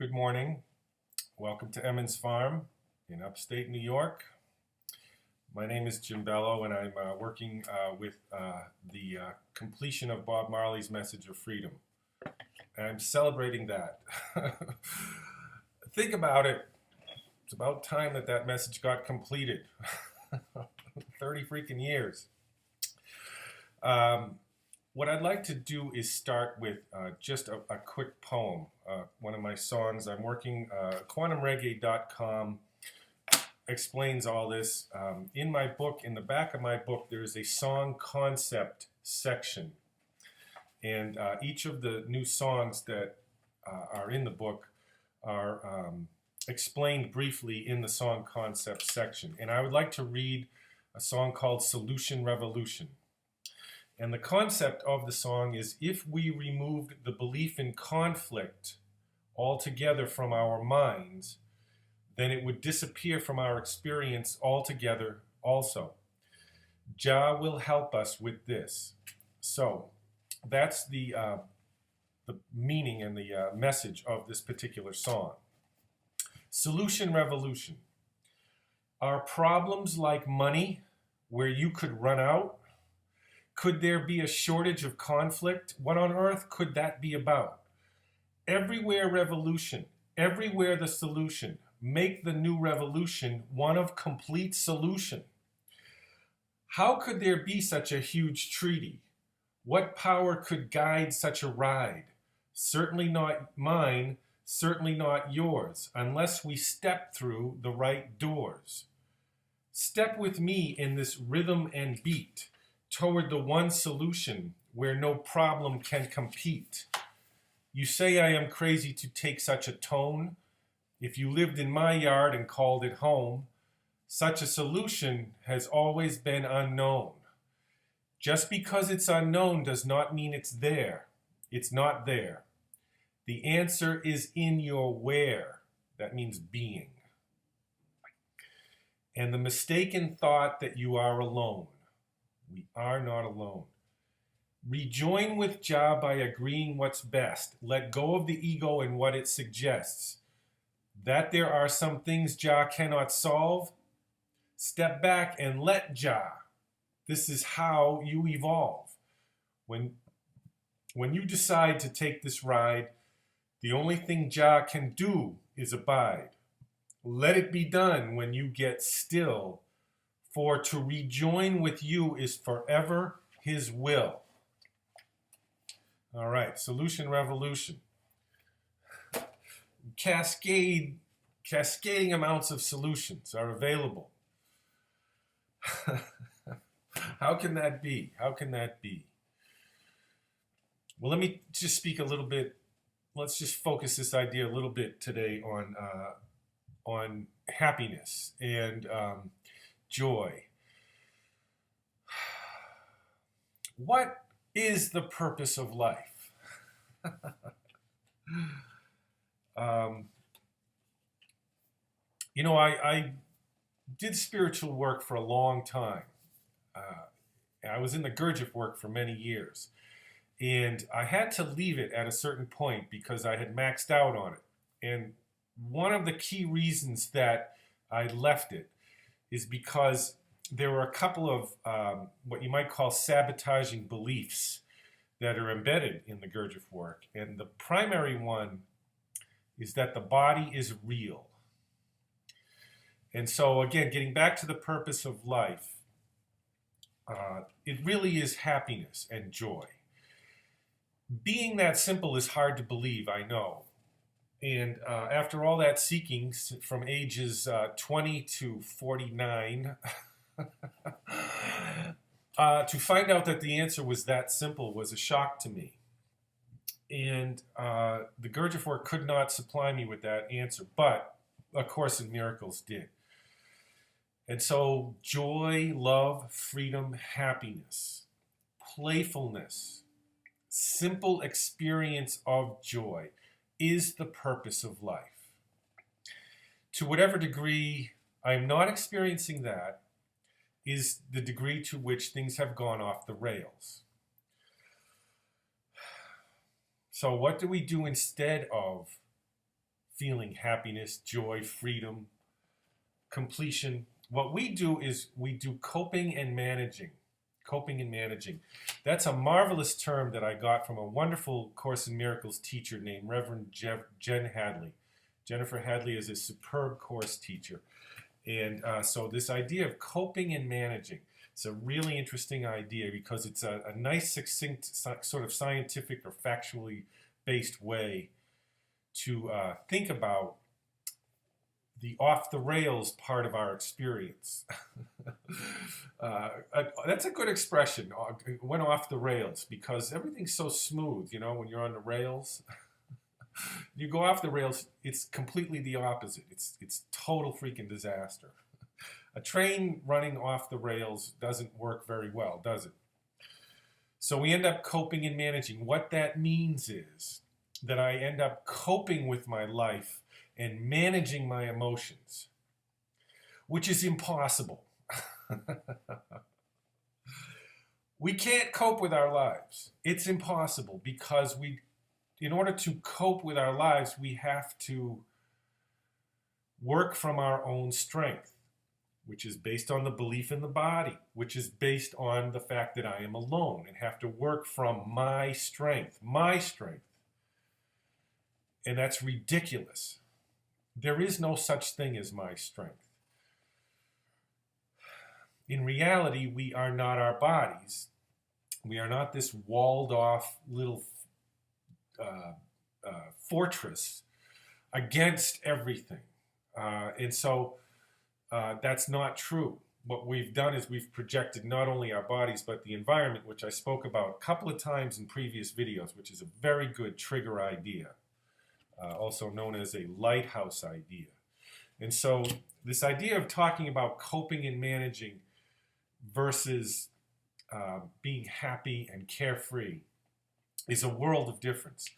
Good morning. Welcome to Emmons Farm in upstate New York. My name is Jim Bello, and I'm working with the completion of Bob Marley's Message of Freedom. And I'm celebrating that. Think about it. It's about time that message got completed. 30 freaking years. What I'd like to do is start with just a quick poem. One of my songs, I'm working, quantumreggae.com explains all this. In my book, in the back of my book, there is a song concept section. And each of the new songs that are in the book are explained briefly in the song concept section. And I would like to read a song called Solution Revolution. And the concept of the song is, if we removed the belief in conflict altogether from our minds, then it would disappear from our experience altogether also. Jah will help us with this. So that's the meaning and the message of this particular song. Solution Revolution. Are problems like money where you could run out? Could there be a shortage of conflict? What on earth could that be about? Everywhere revolution, everywhere the solution. Make the new revolution one of complete solution. How could there be such a huge treaty? What power could guide such a ride? Certainly not mine, certainly not yours, unless we step through the right doors. Step with me in this rhythm and beat, toward the one solution where no problem can compete. You say I am crazy to take such a tone. If you lived in my yard and called it home, such a solution has always been unknown. Just because it's unknown does not mean it's there. It's not there. The answer is in your where. That means being. And the mistaken thought that you are alone. We are not alone. Rejoin with Jah by agreeing what's best. Let go of the ego and what it suggests. That there are some things Jah cannot solve. Step back and let Jah. This is how you evolve. When you decide to take this ride, the only thing Jah can do is abide. Let it be done when you get still. For to rejoin with you is forever his will. All right, Solution Revolution. Cascading amounts of solutions are available. How can that be? How can that be? Well, let me just speak a little bit. Let's just focus this idea a little bit today on happiness and joy. What is the purpose of life? I did spiritual work for a long time. I was in the Gurdjieff work for many years. And I had to leave it at a certain point because I had maxed out on it. And one of the key reasons that I left it is because there were a couple of what you might call sabotaging beliefs that are embedded in the Gurdjieff work. And the primary one is that the body is real. And so again, getting back to the purpose of life, it really is happiness and joy. Being that simple is hard to believe, I know. And after all that seeking from ages 20 to 49, to find out that the answer was that simple was a shock to me. And the Gurdjieff work could not supply me with that answer, but A Course in Miracles did. And so joy, love, freedom, happiness, playfulness, simple experience of joy is the purpose of life. To whatever degree I'm not experiencing that is the degree to which things have gone off the rails. So what do we do instead of feeling happiness, joy, freedom, completion. What we do is we do coping and managing. Coping and managing. That's a marvelous term that I got from a wonderful Course in Miracles teacher named Reverend Jen Hadley. Jennifer Hadley is a superb course teacher. And so this idea of coping and managing, it's a really interesting idea because it's a nice, succinct, sort of scientific or factually based way to think about the off-the-rails part of our experience. That's a good expression, it went off the rails, because everything's so smooth, you know, when you're on the rails. You go off the rails, it's completely the opposite. It's total freaking disaster. A train running off the rails doesn't work very well, does it? So we end up coping and managing. What that means is that I end up coping with my life and managing my emotions, which is impossible. We can't cope with our lives. It's impossible because in order to cope with our lives, we have to work from our own strength, which is based on the belief in the body, which is based on the fact that I am alone and have to work from my strength, And that's ridiculous. There is no such thing as my strength. In reality, we are not our bodies. We are not this walled off little fortress against everything. And so that's not true. What we've done is we've projected not only our bodies, but the environment, which I spoke about a couple of times in previous videos, which is a very good trigger idea, also known as a lighthouse idea. And so this idea of talking about coping and managing versus being happy and carefree is a world of difference.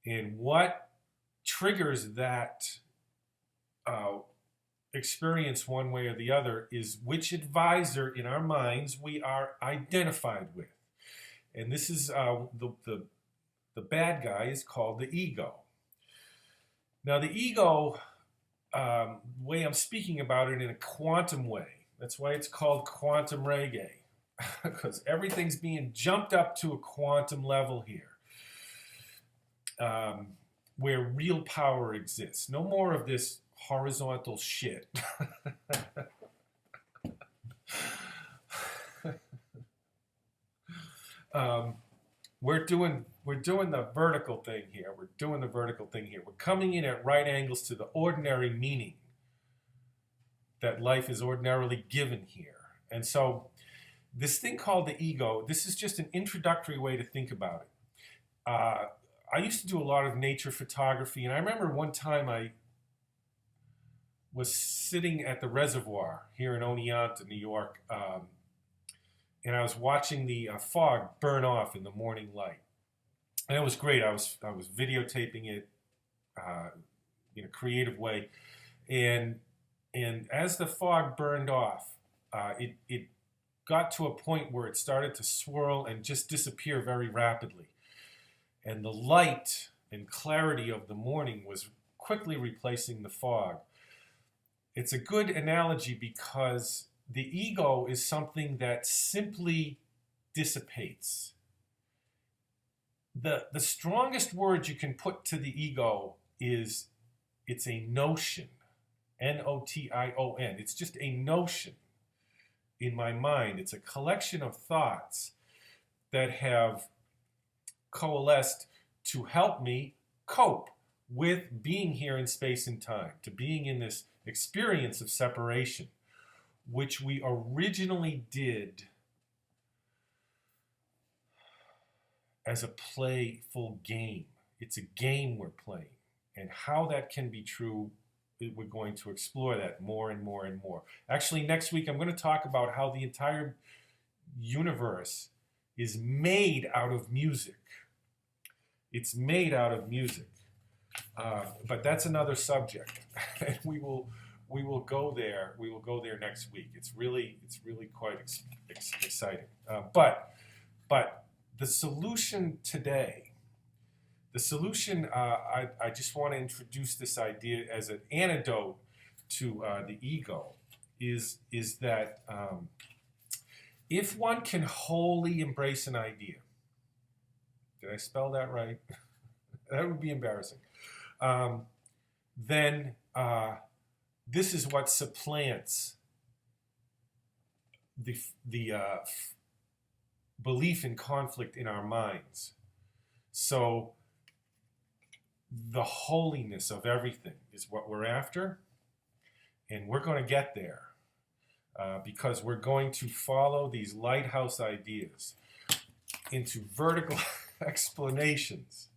And what triggers that experience one way or the other is which advisor in our minds we are identified with. And this is the bad guy is called the ego. Now the ego, the way I'm speaking about it in a quantum way, that's why it's called quantum reggae, because everything's being jumped up to a quantum level here, where real power exists. No more of this horizontal shit. We're doing the vertical thing here. We're coming in at right angles to the ordinary meaning that life is ordinarily given here. And so this thing called the ego, this is just an introductory way to think about it. I used to do a lot of nature photography, and I remember one time I was sitting at the reservoir here in Oneonta, New York, and I was watching the fog burn off in the morning light. And it was great. I was videotaping it in a creative way. And as the fog burned off, it got to a point where it started to swirl and just disappear very rapidly. And the light and clarity of the morning was quickly replacing the fog. It's a good analogy because the ego is something that simply dissipates. The strongest word you can put to the ego is it's a notion. N-O-T-I-O-N. It's just a notion in my mind. It's a collection of thoughts that have coalesced to help me cope with being here in space and time, to being in this experience of separation, which we originally did as a playful game. It's a game we're playing. And how that can be true, we're going to explore that more and more and more. Actually, next week I'm going to talk about how the entire universe is made out of music. It's made out of music. But that's another subject. And we will go there. We will go there next week. It's really quite exciting. But the solution today, The solution, I just want to introduce this idea as an antidote to the ego, is that if one can wholly embrace an idea, did I spell that right? That would be embarrassing. Then this is what supplants the belief in conflict in our minds. So the holiness of everything is what we're after, and we're going to get there because we're going to follow these lighthouse ideas into vertical explanations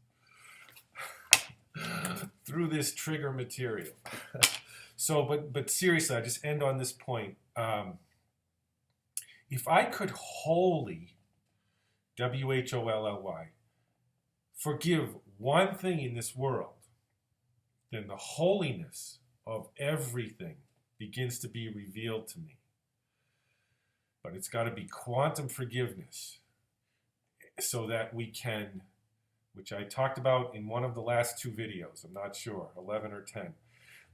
through this trigger material. So, but seriously, I just end on this point. If I could wholly, WHOLLY, forgive one thing in this world, then the holiness of everything begins to be revealed to me. But it's got to be quantum forgiveness so that we can, which I talked about in one of the last two videos, I'm not sure, 11 or 10.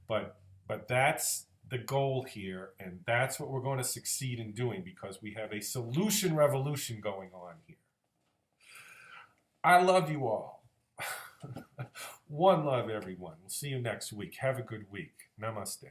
But that's the goal here, and that's what we're going to succeed in doing because we have a solution revolution going on here. I love you all. One love, everyone. We'll see you next week. Have a good week. Namaste.